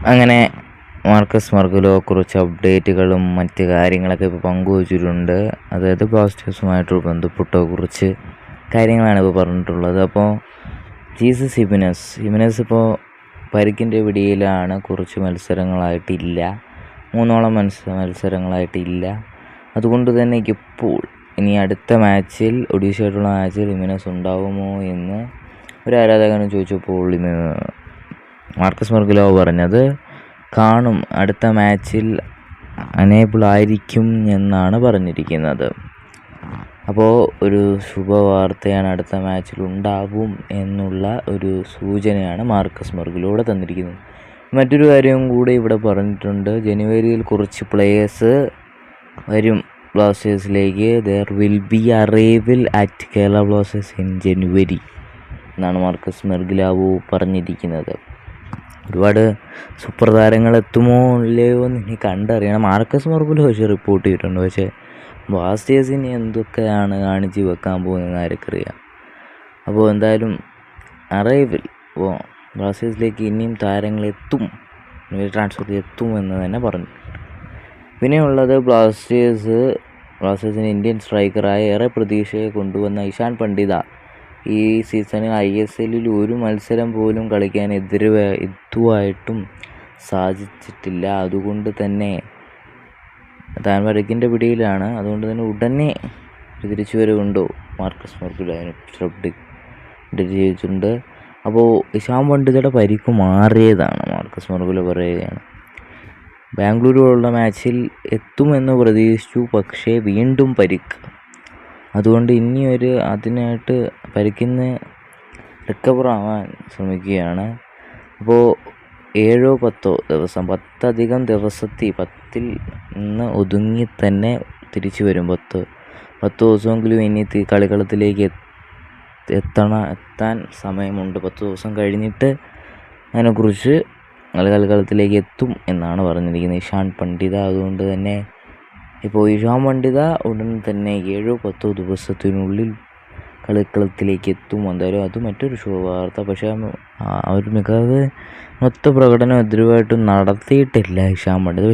അങ്ങനെ മാർക്കസ് മർഗുലോ കുറച്ച് അപ്ഡേറ്റുകളും മറ്റ് കാര്യങ്ങളൊക്കെ ഇപ്പോൾ പങ്കുവച്ചിട്ടുണ്ട്. അതായത് ബ്ലാസ്റ്റേഴ്സുമായിട്ട് ബന്ധപ്പെട്ട കുറച്ച് കാര്യങ്ങളാണ് ഇപ്പോൾ പറഞ്ഞിട്ടുള്ളത്. അപ്പോൾ ജീസസ് ഹിമിനസ് ഇപ്പോൾ പരിക്കിൻ്റെ പിടിയിലാണ്. കുറച്ച് മത്സരങ്ങളായിട്ടില്ല, 3 മത്സരങ്ങളായിട്ടില്ല. അതുകൊണ്ട് തന്നെ ഇപ്പോൾ ഇനി അടുത്ത മാച്ചിൽ ഒഡീഷയായിട്ടുള്ള മാച്ചിൽ ഹിമിനസ് ഉണ്ടാവുമോ എന്ന് ഒരു ആരാധകനും ചോദിച്ചപ്പോൾ മാർക്കസ് മർഗുലോ പറഞ്ഞത് കാണും, അടുത്ത മാച്ചിൽ അനേബിൾ ആയിരിക്കും എന്നാണ് പറഞ്ഞിരിക്കുന്നത്. അപ്പോൾ ഒരു ശുഭവാർത്തയാണ്, അടുത്ത മാച്ചിൽ ഉണ്ടാവും എന്നുള്ള ഒരു സൂചനയാണ് മാർക്കസ് മർഗുലോയുടെ തന്നിരിക്കുന്നത്. മറ്റൊരു കാര്യവും കൂടി ഇവിടെ പറഞ്ഞിട്ടുണ്ട്. ജനുവരിയിൽ കുറച്ച് പ്ലേയേഴ്സ് വരും ബ്ലാസ്റ്റേഴ്സിലേക്ക്. There will be arrival at Kerala Blasters in January എന്നാണ് മാർക്കസ് മർഗുലാവോ പറഞ്ഞിരിക്കുന്നത്. ഒരുപാട് സൂപ്പർ താരങ്ങൾ എത്തുമോ ഇല്ലയോ എന്ന് ഇനി കണ്ടറിയണം. മാർക്കസ് മർഗുലോ പക്ഷേ റിപ്പോർട്ട് ചെയ്തിട്ടുണ്ട്. പക്ഷേ ബ്ലാസ്റ്റേഴ്സിന് എന്തൊക്കെയാണ് കാണിച്ച് വെക്കാൻ പോകുന്നതെന്ന് ആർക്കറിയാം. അപ്പോൾ എന്തായാലും അറൈവൽ, അപ്പോൾ ബ്ലാസ്റ്റേഴ്സിലേക്ക് ഇനിയും താരങ്ങളെത്തും, ട്രാൻസ്ഫർ എത്തും എന്ന് തന്നെ പറഞ്ഞു. പിന്നെയുള്ളത് ബ്ലാസ്റ്റേഴ്സിന് ഇന്ത്യൻ സ്ട്രൈക്കറായ ഏറെ പ്രതീക്ഷയെ കൊണ്ടുവന്ന ഇഷാൻ പണ്ഡിത ഈ സീസണിൽ ISL ഒരു മത്സരം പോലും കളിക്കാൻ ഇതുമായിട്ടും സാധിച്ചിട്ടില്ല. അതുകൊണ്ട് തന്നെ താൻ പരിക്കിൻ്റെ പിടിയിലാണ്. അതുകൊണ്ട് തന്നെ ഉടനെ തിരിച്ചു വരവുണ്ടോ മാർക്കസ് മർഗുലോ അതിന് ചെയ്തിട്ടുണ്ട്. അപ്പോൾ ഇഷാൻ പണ്ഡിതയുടെ പരിക്ക് മാറിയതാണ് മാർക്കസ് മർഗുലോ പറയുകയാണ്. ബാംഗ്ലൂരുള്ള മാച്ചിൽ എത്തുമെന്ന് പ്രതീക്ഷിച്ചു, പക്ഷേ വീണ്ടും പരിക്ക്. അതുകൊണ്ട് അതിനായിട്ട് പരിക്കിന്ന് റിക്കവർ ആവാൻ ശ്രമിക്കുകയാണ്. അപ്പോൾ 7-10 ദിവസം, 10 നിന്ന് ഒതുങ്ങി തന്നെ തിരിച്ചു വരും. 10 ദിവസമെങ്കിലും ഇനി കളിക്കളത്തിലേക്ക് എത്താൻ സമയമുണ്ട്. 10 ദിവസം കഴിഞ്ഞിട്ട് അതിനെക്കുറിച്ച് കളിക്കളത്തിലേക്ക് എത്തും എന്നാണ് പറഞ്ഞിരിക്കുന്നത് ഇഷാൻ പണ്ഡിത. അതുകൊണ്ട് തന്നെ ഇപ്പോൾ ഇഷാൻ പണ്ഡിത ഉടൻ തന്നെ 7-10 ദിവസത്തിനുള്ളിൽ കളിക്കളത്തിലേക്ക് എത്തും. എന്തായാലും അത് മറ്റൊരു ശുഭവാർത്ത. പക്ഷേ ഒരു മൊത്ത പ്രകടനം എതിരുമായിട്ടും നടത്തിയിട്ടില്ല ഇഷാൻ പണ്ഡിത.